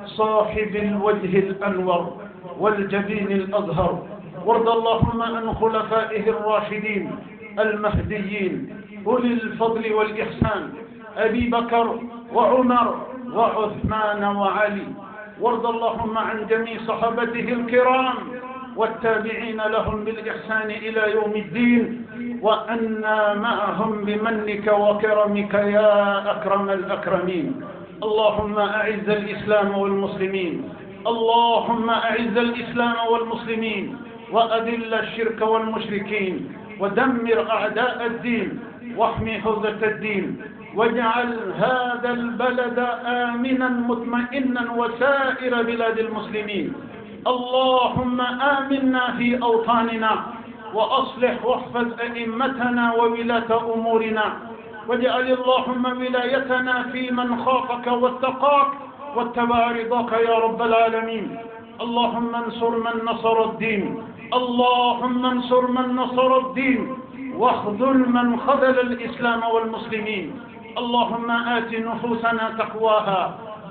صاحب الوجه الأنور والجبين الأزهر. وارض اللهم عن خلفائه الراشدين المهديين أولي الفضل والإحسان، أبي بكر وعمر وعثمان وعلي. وارض اللهم عن جميع صحابته الكرام والتابعين لهم بالإحسان إلى يوم الدين، وأنا معهم بمنك وكرمك يا أكرم الأكرمين. اللهم أعز الإسلام والمسلمين، اللهم أعز الإسلام والمسلمين، وأذل الشرك والمشركين، ودمر أعداء الدين، واحمي حوزة الدين، واجعل هذا البلد آمنا مطمئنا وسائر بلاد المسلمين. اللهم آمنا في أوطاننا، وأصلح واحفظ أئمتنا وولاة أمورنا، واجعل اللهم ولايتنا في من خافك واتقاك واتبع رضاك يا رب العالمين. اللهم انصر من نصر الدين، اللهم انصر من نصر الدين، واخذل من خذل الإسلام والمسلمين. اللهم آت نفوسنا تقواها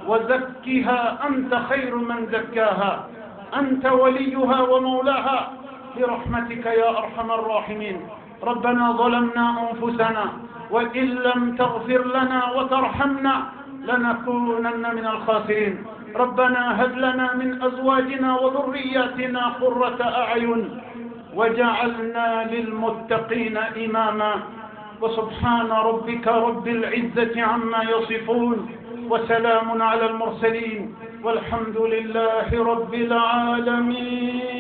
وزكها أنت خير من زكاها، أنت وليها ومولاها برحمتك يا أرحم الراحمين. ربنا ظلمنا أنفسنا، وإن لم تغفر لنا وترحمنا لنكونن من الخاسرين. ربنا هب لنا من أزواجنا وذرياتنا قرة أعين وجعلنا للمتقين إماما. وسبحان ربك رب العزة عما يصفون، وسلام على المرسلين، والحمد لله رب العالمين.